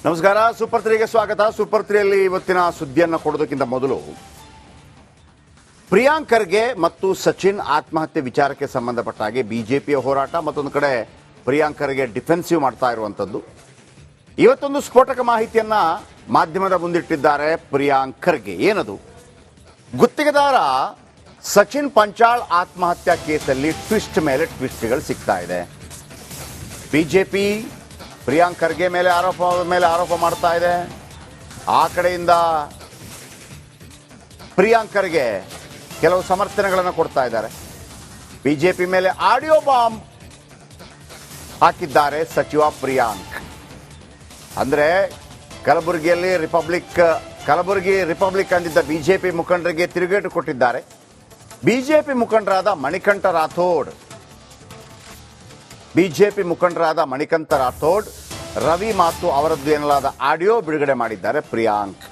ನಮಸ್ಕಾರ. ಸೂಪರ್ 3ಗೆ ಸ್ವಾಗತ. ಸೂಪರ್ 3ಯಲ್ಲಿ ಇವತ್ತಿನ ಸುದ್ದಿಯನ್ನು ಕೊಡೋದಕ್ಕಿಂತ ಮೊದಲು ಪ್ರಿಯಾಂಕ್ ಖರ್ಗೆ ಮತ್ತು ಸಚಿನ್ ಆತ್ಮಹತ್ಯೆ ವಿಚಾರಕ್ಕೆ ಸಂಬಂಧಪಟ್ಟ ಹಾಗೆ ಬಿಜೆಪಿಯ ಹೋರಾಟ, ಮತ್ತೊಂದು ಕಡೆ ಪ್ರಿಯಾಂಕ್ ಖರ್ಗೆ ಡಿಫೆನ್ಸಿವ್ ಮಾಡ್ತಾ ಇರುವಂಥದ್ದು. ಇವತ್ತೊಂದು ಸ್ಫೋಟಕ ಮಾಹಿತಿಯನ್ನ ಮಾಧ್ಯಮದ ಮುಂದಿಟ್ಟಿದ್ದಾರೆ ಪ್ರಿಯಾಂಕ್ ಖರ್ಗೆ. ಏನದು? ಗುತ್ತಿಗೆದಾರ ಸಚಿನ್ ಪಂಚಾಳ್ ಆತ್ಮಹತ್ಯಾ ಕೇಸಲ್ಲಿ ಟ್ವಿಸ್ಟ್ ಮೇಲೆ ಟ್ವಿಸ್ಟ್ಗಳು ಸಿಗ್ತಾ ಇದೆ. ಬಿಜೆಪಿ ಪ್ರಿಯಾಂಕ್ ಖರ್ಗೆ ಮೇಲೆ ಆರೋಪ ಮಾಡ್ತಾ ಇದೆ. ಆ ಕಡೆಯಿಂದ ಪ್ರಿಯಾಂಕ್ ಖರ್ಗೆ ಕೆಲವು ಸಮರ್ಥನೆಗಳನ್ನು ಕೊಡ್ತಾ ಇದ್ದಾರೆ. ಬಿಜೆಪಿ ಮೇಲೆ ಆಡಿಯೋ ಬಾಂಬ್ ಹಾಕಿದ್ದಾರೆ ಸಚಿವ ಪ್ರಿಯಾಂಕ್. ಅಂದ್ರೆ ಕಲಬುರಗಿ ರಿಪಬ್ಲಿಕ್ ಅಂದಿದ್ದ ಬಿಜೆಪಿ ಮುಖಂಡರಿಗೆ ತಿರುಗೇಟು ಕೊಟ್ಟಿದ್ದಾರೆ. ಬಿಜೆಪಿ ಮುಖಂಡರಾದ ಮಣಿಕಂಠ ರಾಥೋಡ್, ರವಿ ಮಾತು ಅವರದ್ದು ಎನ್ನಲಾದ ಆಡಿಯೋ ಬಿಡುಗಡೆ ಮಾಡಿದ್ದಾರೆ ಪ್ರಿಯಾಂಕ್.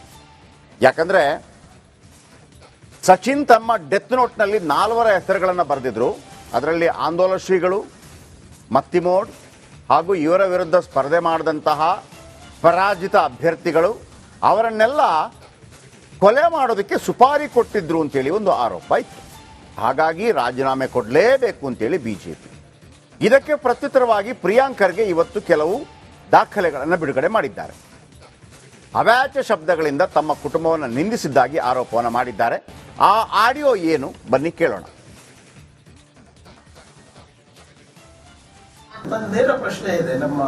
ಯಾಕಂದ್ರೆ ಸಚಿನ್ ತಮ್ಮ ಡೆತ್ ನೋಟ್ನಲ್ಲಿ 4 ಹೆಸರುಗಳನ್ನು ಬರೆದಿದ್ರು. ಅದರಲ್ಲಿ ಆಂದೋಲನ ಶ್ರೀಗಳು, ಮತ್ತಿಮೋಡ್ ಹಾಗೂ ಇವರ ವಿರುದ್ಧ ಸ್ಪರ್ಧೆ ಮಾಡಿದಂತಹ ಪರಾಜಿತ ಅಭ್ಯರ್ಥಿಗಳು, ಅವರನ್ನೆಲ್ಲ ಕೊಲೆ ಮಾಡೋದಕ್ಕೆ ಸುಪಾರಿ ಕೊಟ್ಟಿದ್ರು ಅಂತೇಳಿ ಒಂದು ಆರೋಪ ಇತ್ತು. ಹಾಗಾಗಿ ರಾಜೀನಾಮೆ ಕೊಡಲೇಬೇಕು ಅಂತೇಳಿ ಬಿಜೆಪಿ. ಇದಕ್ಕೆ ಪ್ರತ್ಯುತ್ತರವಾಗಿ ಪ್ರಿಯಾಂಕ್ ಖರ್ಗೆ ಇವತ್ತು ಕೆಲವು ದಾಖಲೆಗಳನ್ನು ಬಿಡುಗಡೆ ಮಾಡಿದ್ದಾರೆ. ಅವಾಚ್ಯ ಶಬ್ದಗಳಿಂದ ತಮ್ಮ ಕುಟುಂಬವನ್ನು ನಿಂದಿಸಿದ್ದಾಗಿ ಆರೋಪವನ್ನು ಮಾಡಿದ್ದಾರೆ. ಆ ಆಡಿಯೋ ಏನು, ಬನ್ನಿ ಕೇಳೋಣ. ನೇರ ಪ್ರಶ್ನೆ ಇದೆ ನಮ್ಮ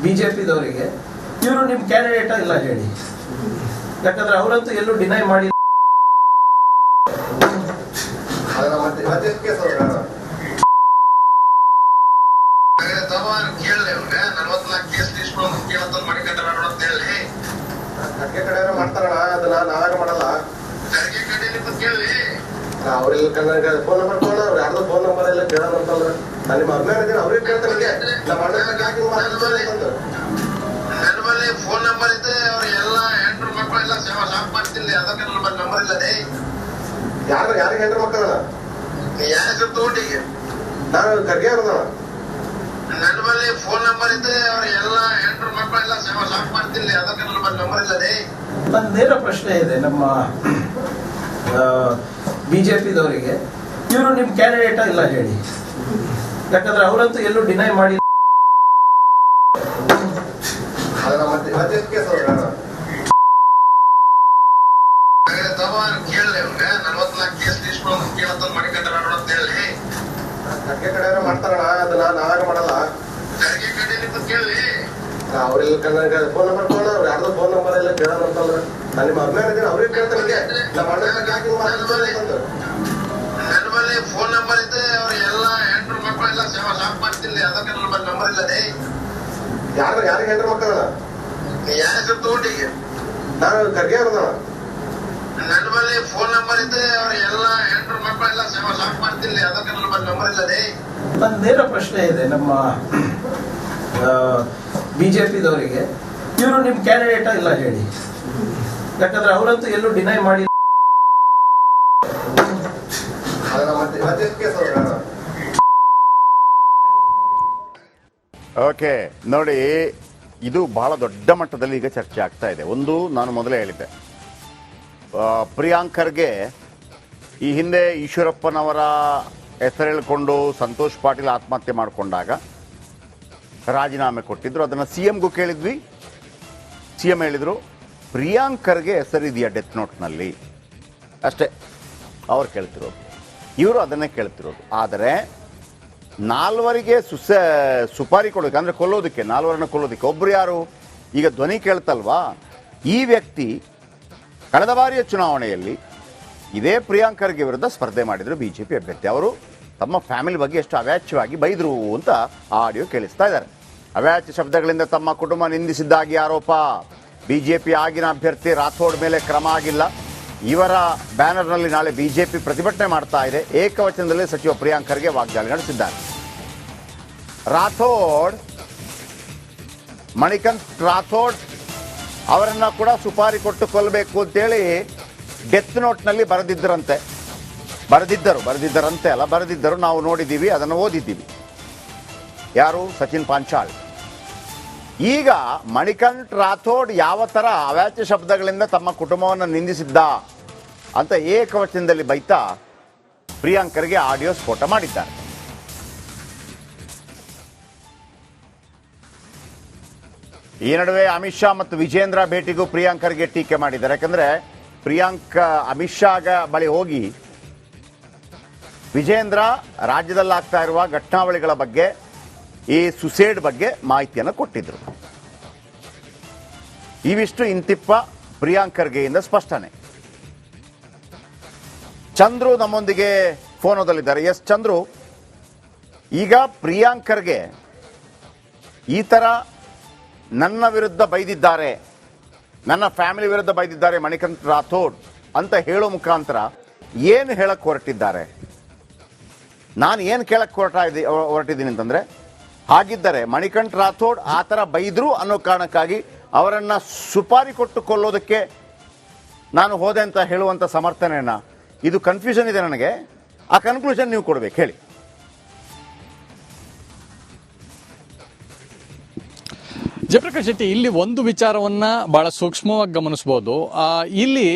ಬಿಜೆಪಿದವರಿಗೆ, ಇವರು ನಿಮ್ ಕ್ಯಾಂಡಿಡೇಟ್ ಇಲ್ಲ ಹೇಳಿ. ಯಾಕಂದ್ರೆ ಅವರಂತೂ ಎಲ್ಲೂ ಡಿನೈ ಮಾಡಿ ಮಾಡ್ತಾರಣ. ಅದನ್ನ ನಾವಾಗ ಮಾಡಲ್ಲ. ಅವ್ರೆಲ್ಲ ಫೋನ್ ನಂಬರ್ ತಗೊಂಡು ಯಾರ್ದು ಫೋನ್ ನಂಬರ್ ಎಲ್ಲ ಕೇಳೋಣ ಅಂತಂದ್ರೆ ನಾನು ನಿಮ್ಮ ಅಭಿಮಾನ ಇದ್ದೀನಿ, ಅವ್ರಿಗೆ ಕೇಳ್ತಾರೆ. ನನ್ನಲ್ಲಿ ಫೋನ್ ನಂಬರ್ ಇದ್ರೆ ಅವ್ರ ಎಲ್ಲ ಹೆಂಡ್ರು ಮಕ್ಕಳೆಲ್ಲ ಸೇವಾ ಶಾಪ್ ಮಾಡ್ತಿಲ್ಲ. ಅದಕ್ಕೆ ನನ್ನ ನಂಬರ್ ಇಲ್ಲದೆ ಯಾರಿಗೆ ಹೆಂಡ್ರು ಮಕ್ಕಳಲ್ಲ ಯಾರ ಹೆಸರು ತಗೊಂಡಿಗೆ ನಾನು ಖರ್ಗೆ ಅವ್ರದಣ. ನನ್ನ ಬಳಿ ಫೋನ್ ನಂಬರ್ ಇದ್ರೆ ಅವ್ರ ಎಲ್ಲ ಹೆಂಡ್ರು ಮಕ್ಕಳೆಲ್ಲ ಸೇವಾ ಶಾಪ್ ಮಾಡ್ತಿಲ್ಲ. ಅದಕ್ಕೆ ನನ್ನ ನಂಬರ್ ಇಲ್ಲದೆ. ನೇರ ಪ್ರಶ್ನೆ ಇದೆ ನಮ್ಮ ಬಿಜೆಪಿದವರಿಗೆ, ಇವರು ನಿಮ್ ಕ್ಯಾಂಡಿಡೇಟ್ ಇಲ್ಲ ಹೇಳಿ. ಯಾಕಂದ್ರೆ ಅವರಂತೂ ಎಲ್ಲೂ ಡಿನೈ ಮಾಡಿ ಮಾಡ್ತಾರಣ. ಅದನ್ನ ನಾವಾಗ ಮಾಡಲ್ಲ. ಅವ್ರೆಲ್ಲ ಫೋನ್ ನಂಬರ್ ತಗೊಂಡು ಯಾರ್ದು ಫೋನ್ ನಂಬರ್ ಎಲ್ಲ ಕೇಳೋಣ ಅಂತಂದ್ರೆ ನಾನು ನಿಮ್ಮ ಅಭಿಮಾನ ಇದ್ದೀನಿ, ಅವ್ರಿಗೆ ಕೇಳ್ತಾರೆ. ನನ್ನ ಬಳಿ ಫೋನ್ ನಂಬರ್ ಇದ್ರೆ ಅವ್ರ ಎಲ್ಲ ಹೆಂಡ್ರು ಮಕ್ಕಳೆಲ್ಲ ಸೇವಾ ಶಾಪ್ ಮಾಡ್ತಿಲ್ಲ. ಅದಕ್ಕೆ ನನ್ನ ನಂಬರ್ ಇಲ್ಲದೆ. ಯಾರಿಗೆ ಹೆಂಡ್ರು ಮಕ್ಕಳಲ್ಲ ಯಾರ ಹೆಸರು ತಗೊಂಡಿಗೆ ನಾನು ಖರ್ಗೆ ಅವ್ರದಣ. ನನ್ನ ಬಳಿ ಫೋನ್ ನಂಬರ್ ಇದ್ರೆ ಅವ್ರ ಎಲ್ಲ ಹೆಂಡ್ರು ಮಕ್ಕಳೆಲ್ಲ ಸೇವಾ ಶಾಪ್ ಮಾಡ್ತಿಲ್ಲ. ಅದಕ್ಕೆ ನನ್ನ ನಂಬರ್ ಇಲ್ಲದೆ. ನೇರ ಪ್ರಶ್ನೆ ಇದೆ ನಮ್ಮ ಬಿಜೆಪಿದವರಿಗೆ, ಇವರು ನಿಮ್ ಕ್ಯಾಂಡಿಡೇಟ್ ಇಲ್ಲ ಹೇಳಿ. ಯಾಕಂದ್ರೆ ಅವರಂತೂ ಎಲ್ಲೂ ಡಿನೈ ಮಾಡಿ ಓಕೆ ನೋಡಿ, ಇದು ಬಹಳ ದೊಡ್ಡ ಮಟ್ಟದಲ್ಲಿ ಈಗ ಚರ್ಚೆ ಆಗ್ತಾ ಇದೆ. ಒಂದು, ನಾನು ಮೊದಲೇ ಹೇಳಿದ್ದೆ, ಪ್ರಿಯಾಂಕ್ ಖರ್ಗೆ ಈ ಹಿಂದೆ ಈಶ್ವರಪ್ಪನವರ ಹೆಸರು ಹೇಳಿಕೊಂಡು ಸಂತೋಷ್ ಪಾಟೀಲ್ ಆತ್ಮಹತ್ಯೆ ಮಾಡಿಕೊಂಡಾಗ ರಾಜೀನಾಮೆ ಕೊಟ್ಟಿದ್ರು. ಅದನ್ನು CMಗೂ ಕೇಳಿದ್ವಿ. CM ಹೇಳಿದರು ಪ್ರಿಯಾಂಕ್ ಖರ್ಗೆ ಹೆಸರಿದೆಯಾ ಡೆತ್ ನೋಟ್ನಲ್ಲಿ, ಅಷ್ಟೇ ಅವ್ರು ಕೇಳ್ತಿರೋದು. ಇವರು ಅದನ್ನೇ ಕೇಳ್ತಿರೋದು. ಆದರೆ 4 ಸುಪಾರಿ ಕೊಡೋದಕ್ಕೆ, ಅಂದರೆ ಕೊಲ್ಲೋದಕ್ಕೆ, 4 ಕೊಲ್ಲೋದಕ್ಕೆ ಒಬ್ಬರು ಯಾರು? ಈಗ ಧ್ವನಿ ಕೇಳ್ತಲ್ವಾ, ಈ ವ್ಯಕ್ತಿ ಕಳೆದ ಬಾರಿಯ ಚುನಾವಣೆಯಲ್ಲಿ ಇದೇ ಪ್ರಿಯಾಂಕ್ ಖರ್ಗೆ ವಿರುದ್ಧ ಸ್ಪರ್ಧೆ ಮಾಡಿದ್ರು ಬಿಜೆಪಿ ಅಭ್ಯರ್ಥಿ. ಅವರು ತಮ್ಮ ಫ್ಯಾಮಿಲಿ ಬಗ್ಗೆ ಎಷ್ಟು ಅವ್ಯಾಚ್ಯವಾಗಿ ಬೈದರು ಅಂತ ಆಡಿಯೋ ಕೇಳಿಸ್ತಾ ಇದ್ದಾರೆ. ಅವ್ಯಾಚ್ಯ ಶಬ್ದಗಳಿಂದ ತಮ್ಮ ಕುಟುಂಬ ನಿಂದಿಸಿದ್ದಾಗಿ ಆರೋಪ. ಬಿಜೆಪಿ ಆಗಿನ ಅಭ್ಯರ್ಥಿ ರಾಥೋಡ್ ಮೇಲೆ ಕ್ರಮ ಆಗಿಲ್ಲ. ಇವರ ಬ್ಯಾನರ್ನಲ್ಲಿ ನಾಳೆ ಬಿಜೆಪಿ ಪ್ರತಿಭಟನೆ ಮಾಡ್ತಾ ಇದೆ. ಏಕವಚನದಲ್ಲಿ ಸಚಿವ ಪ್ರಿಯಾಂಕ್ ಖರ್ಗೆ ವಾಗ್ದಾಳಿ ನಡೆಸಿದ್ದಾರೆ. ಮಣಿಕಂಠ್ ರಾಥೋಡ್ ಅವರನ್ನ ಕೂಡ ಸುಪಾರಿ ಕೊಟ್ಟು ಕೊಲ್ಲಬೇಕು ಅಂತೇಳಿ ಡೆತ್ ನೋಟ್ನಲ್ಲಿ ಬರೆದಿದ್ದರು. ನಾವು ನೋಡಿದ್ದೀವಿ, ಅದನ್ನು ಓದಿದ್ದೀವಿ. ಯಾರು? ಸಚಿನ್ ಪಂಚಾಳ್. ಈಗ ಮಣಿಕಂಠ್ ರಾಥೋಡ್ ಯಾವ ಥರ ಅವಾಚ್ಯ ಶಬ್ದಗಳಿಂದ ತಮ್ಮ ಕುಟುಂಬವನ್ನು ನಿಂದಿಸಿದ್ದ ಅಂತ ಏಕವಚನದಲ್ಲಿ ಬೈತಾ ಪ್ರಿಯಾಂಕರ್ಗೆ ಆಡಿಯೋ ಸ್ಫೋಟ ಮಾಡಿದ್ದಾರೆ. ಈ ನಡುವೆ ಅಮಿತ್ ಶಾ ಮತ್ತು ವಿಜೇಂದ್ರ ಭೇಟಿಗೂ ಪ್ರಿಯಾಂಕರ್ಗೆ ಟೀಕೆ ಮಾಡಿದ್ದಾರೆ. ಯಾಕಂದ್ರೆ ಅಮಿತ್ ಶಾ ಬಳಿ ಹೋಗಿ ವಿಜೇಂದ್ರ ರಾಜ್ಯದಲ್ಲಾಗ್ತಾ ಇರುವ ಘಟನಾವಳಿಗಳ ಬಗ್ಗೆ, ಈ ಸುಸೈಡ್ ಬಗ್ಗೆ ಮಾಹಿತಿಯನ್ನು ಕೊಟ್ಟಿದ್ರು. ಇವಿಷ್ಟು ಇಂತಿಪ್ಪ ಪ್ರಿಯಾಂಕರ್ಗೆಯಿಂದ ಸ್ಪಷ್ಟನೆ. ಚಂದ್ರು ನಮ್ಮೊಂದಿಗೆ ಫೋನದಲ್ಲಿದ್ದಾರೆ. ಎಸ್ ಚಂದ್ರು, ಈಗ ಪ್ರಿಯಾಂಕರ್ಗೆ ಈ ತರ ನನ್ನ ವಿರುದ್ಧ ಬೈದಿದ್ದಾರೆ, ನನ್ನ ಫ್ಯಾಮಿಲಿ ವಿರುದ್ಧ ಬೈದಿದ್ದಾರೆ ಮಣಿಕಂಠ್ ರಾಥೋಡ್ ಅಂತ ಹೇಳೋ ಮುಖಾಂತರ ಏನು ಹೇಳಕ್ ಹೊರಟಿದ್ದಾರೆ? ನಾನು ಏನು ಕೇಳಕ್ ಹೊರಟಿದ್ದೀನಿ ಅಂತಂದ್ರೆ, ಹಾಗಿದ್ದರೆ ಮಣಿಕಂಠ್ ರಾಥೋಡ್ ಆ ಥರ ಬೈದ್ರು ಅನ್ನೋ ಕಾರಣಕ್ಕಾಗಿ ಅವರನ್ನ ಸುಪಾರಿ ಕೊಟ್ಟು ಕೊಲ್ಲೋದಕ್ಕೆ ನಾನು ಹೋದೆ ಅಂತ ಹೇಳುವಂತ ಸಮರ್ಥನೆಯನ್ನ, ಇದು ಕನ್ಫ್ಯೂಷನ್ ಇದೆ ನನಗೆ. ಆ ಕನ್ಕ್ಲೂಷನ್ ನೀವು ಕೊಡ್ಬೇಕು, ಹೇಳಿ. ಜಯಪ್ರಕಾಶ್ ಶೆಟ್ಟಿ, ಇಲ್ಲಿ ಒಂದು ವಿಚಾರವನ್ನ ಬಹಳ ಸೂಕ್ಷ್ಮವಾಗಿ ಗಮನಿಸಬಹುದು. ಇಲ್ಲಿ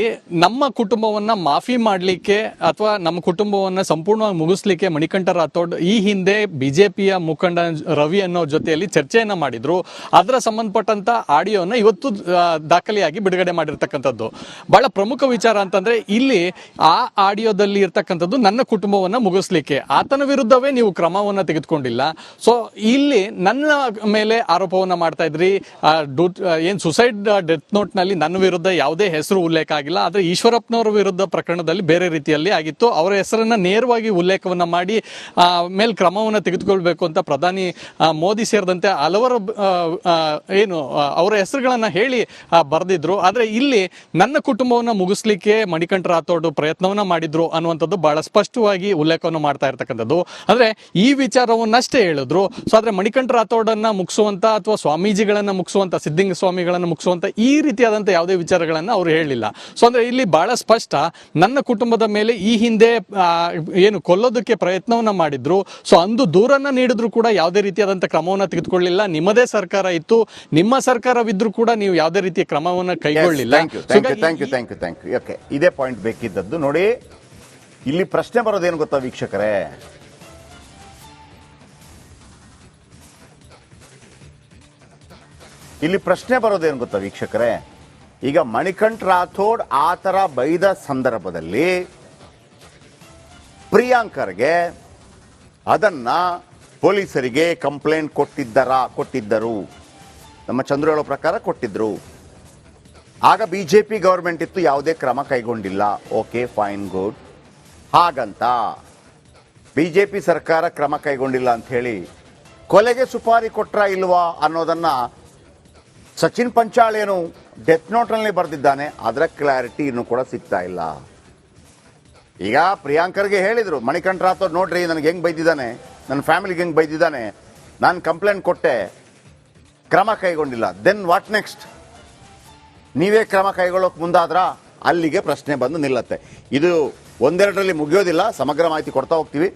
ನಮ್ಮ ಕುಟುಂಬವನ್ನ ಮಾಫಿ ಮಾಡಲಿಕ್ಕೆ ಅಥವಾ ನಮ್ಮ ಕುಟುಂಬವನ್ನ ಸಂಪೂರ್ಣವಾಗಿ ಮುಗಿಸ್ಲಿಕ್ಕೆ ಮಣಿಕಂಠ ರಾಥೋಡ್ ಈ ಹಿಂದೆ ಬಿಜೆಪಿಯ ಮುಖಂಡ ರವಿ ಅನ್ನೋ ಜೊತೆಯಲ್ಲಿ ಚರ್ಚೆಯನ್ನ ಮಾಡಿದ್ರು. ಅದರ ಸಂಬಂಧಪಟ್ಟಂತ ಆಡಿಯೋನ ಇವತ್ತು ದಾಖಲೆಯಾಗಿ ಬಿಡುಗಡೆ ಮಾಡಿರ್ತಕ್ಕಂಥದ್ದು. ಬಹಳ ಪ್ರಮುಖ ವಿಚಾರ ಅಂತಂದ್ರೆ, ಇಲ್ಲಿ ಆ ಆಡಿಯೋದಲ್ಲಿ ಇರ್ತಕ್ಕಂಥದ್ದು ನನ್ನ ಕುಟುಂಬವನ್ನ ಮುಗಿಸ್ಲಿಕ್ಕೆ, ಆತನ ವಿರುದ್ಧವೇ ನೀವು ಕ್ರಮವನ್ನ ತೆಗೆದುಕೊಂಡಿಲ್ಲ. ಸೊ ಇಲ್ಲಿ ನನ್ನ ಮೇಲೆ ಆರೋಪವನ್ನ ಮಾಡ್ತಾ ಇದ್ರಿ. ಏನ್ ಸುಸೈಡ್ ಡೆತ್ ನೋಟ್ ನಲ್ಲಿ ನನ್ನ ವಿರುದ್ಧ ಯಾವುದೇ ಹೆಸರು ಉಲ್ಲೇಖ ಆಗಿಲ್ಲ, ಆದ್ರೆ ಈಶ್ವರಪ್ಪನವರ ವಿರುದ್ಧ ಪ್ರಕರಣದಲ್ಲಿ ಬೇರೆ ರೀತಿಯಲ್ಲಿ ಆಗಿತ್ತು. ಅವರ ಹೆಸರನ್ನ ನೇರವಾಗಿ ಉಲ್ಲೇಖವನ್ನ ಮಾಡಿ ಮೇಲೆ ಕ್ರಮವನ್ನ ತೆಗೆದುಕೊಳ್ಬೇಕು ಅಂತ ಪ್ರಧಾನಿ ಮೋದಿ ಸೇರಿದಂತೆ ಹಲವರು ಅವರ ಹೆಸರುಗಳನ್ನ ಹೇಳಿ ಬರೆದಿದ್ರು. ಆದ್ರೆ ಇಲ್ಲಿ ನನ್ನ ಕುಟುಂಬವನ್ನ ಮುಗಿಸ್ಲಿಕ್ಕೆ ಮಣಿಕಂಠ ರಾಥೋಡ್ ಪ್ರಯತ್ನವನ್ನ ಮಾಡಿದ್ರು ಅನ್ನುವಂಥದ್ದು ಬಹಳ ಸ್ಪಷ್ಟವಾಗಿ ಉಲ್ಲೇಖವನ್ನು ಮಾಡ್ತಾ ಇರ್ತಕ್ಕಂಥದ್ದು. ಅಂದ್ರೆ ಈ ವಿಚಾರವನ್ನಷ್ಟೇ ಹೇಳಿದ್ರು. ಸೊ ಆದ್ರೆ ಮಣಿಕಂಠ ರಾಥೋಡ್ ಅನ್ನ ಮುಗಿಸುವಂತ ಅಥವಾ ಸ್ವಾಮೀಜಿಗಳನ್ನ ಮುಗಿಸುವಂತ, ಸಿದ್ದಿಂಗ ಸ್ವಾಮಿಗಳನ್ನ ಮುಗಿಸುವಂತ ಈ ರೀತಿಯಾದಂತ ಯಾವುದೇ ವಿಚಾರಗಳನ್ನ ಅವರು ಹೇಳಿಲ್ಲ. ಸೊ ಅಂದ್ರೆ ಇಲ್ಲಿ ಬಹಳ ಸ್ಪಷ್ಟ, ನನ್ನ ಕುಟುಂಬದ ಮೇಲೆ ಈ ಹಿಂದೆ ಏನು ಕೊಲ್ಲೋದಕ್ಕೆ ಪ್ರಯತ್ನವನ್ನ ಮಾಡಿದ್ರು. ಸೊ ಅಂದು ದೂರನ್ನ ನೀಡಿದ್ರು ಕೂಡ ಯಾವುದೇ ರೀತಿಯಾದಂತ ಕ್ರಮವನ್ನ ತೆಗೆದುಕೊಳ್ಳಿಲ್ಲ. ನಿಮ್ಮದೇ ಸರ್ಕಾರ ಇತ್ತು, ನಿಮ್ಮ ಸರ್ಕಾರವಿದ್ರು ಕೂಡ ನೀವು ಯಾವುದೇ ರೀತಿಯ ಕ್ರಮವನ್ನ ಕೈಗೊಳ್ಳಿಲ್ಲ. ಓಕೆ, ಇದೇ ಪಾಯಿಂಟ್ ಬೇಕಿದ್ದದ್ದು. ನೋಡಿ, ಇಲ್ಲಿ ಪ್ರಶ್ನೆ ಬರೋದೇನು ಗೊತ್ತಾ ವೀಕ್ಷಕರೇ, ಈಗ ಮಣಿಕಂಠ್ ರಾಥೋಡ್ ಆ ಥರ ಬೈದ ಸಂದರ್ಭದಲ್ಲಿ ಪ್ರಿಯಾಂಕರ್ಗೆ ಅದನ್ನ ಪೊಲೀಸರಿಗೆ ಕಂಪ್ಲೇಂಟ್ ಕೊಟ್ಟಿದ್ದರು. ನಮ್ಮ ಚಂದ್ರು ಹೇಳೋ ಪ್ರಕಾರ ಕೊಟ್ಟಿದ್ರು. ಆಗ ಬಿಜೆಪಿ ಗವರ್ಮೆಂಟ್ ಇತ್ತು, ಯಾವುದೇ ಕ್ರಮ ಕೈಗೊಂಡಿಲ್ಲ. Okay, fine, good. ಹಾಗಂತ ಬಿಜೆಪಿ ಸರ್ಕಾರ ಕ್ರಮ ಕೈಗೊಂಡಿಲ್ಲ ಅಂತ ಹೇಳಿ ಕೊಲೆಗೆ ಸುಪಾರಿ ಕೊಟ್ರ ಇಲ್ವಾ ಅನ್ನೋದನ್ನ ಸಚಿನ್ ಪಂಚಾಳ್ ಏನು ಡೆತ್ ನೋಟ್ನಲ್ಲಿ ಬರೆದಿದ್ದಾನೆ, ಅದರ ಕ್ಲಾರಿಟಿ ಇನ್ನೂ ಕೂಡ ಸಿಗ್ತಾ ಇಲ್ಲ. ಈಗ ಪ್ರಿಯಾಂಕರ್ಗೆ ಹೇಳಿದ್ರು ಮಣಿಕಂಠ ರಾಥೋಡ್, ನೋಡ್ರಿ ನನಗೆ ಹೆಂಗ್ ಬೈದಿದ್ದಾನೆ, ನನ್ನ ಫ್ಯಾಮಿಲಿಗೆ ಹೆಂಗ್ ಬೈದಿದ್ದಾನೆ, ನಾನು ಕಂಪ್ಲೇಂಟ್ ಕೊಟ್ಟೆ, ಕ್ರಮ ಕೈಗೊಂಡಿಲ್ಲ. Then what next? ನೀವೇ ಕ್ರಮ ಕೈಗೊಳ್ಳೋಕೆ ಮುಂದಾದ್ರ? ಅಲ್ಲಿಗೆ ಪ್ರಶ್ನೆ ಬಂದು ನಿಲ್ಲತ್ತೆ. ಇದು ಒಂದೆರಡರಲ್ಲಿ ಮುಗಿಯೋದಿಲ್ಲ, ಸಮಗ್ರ ಮಾಹಿತಿ ಕೊಡ್ತಾ ಹೋಗ್ತೀವಿ.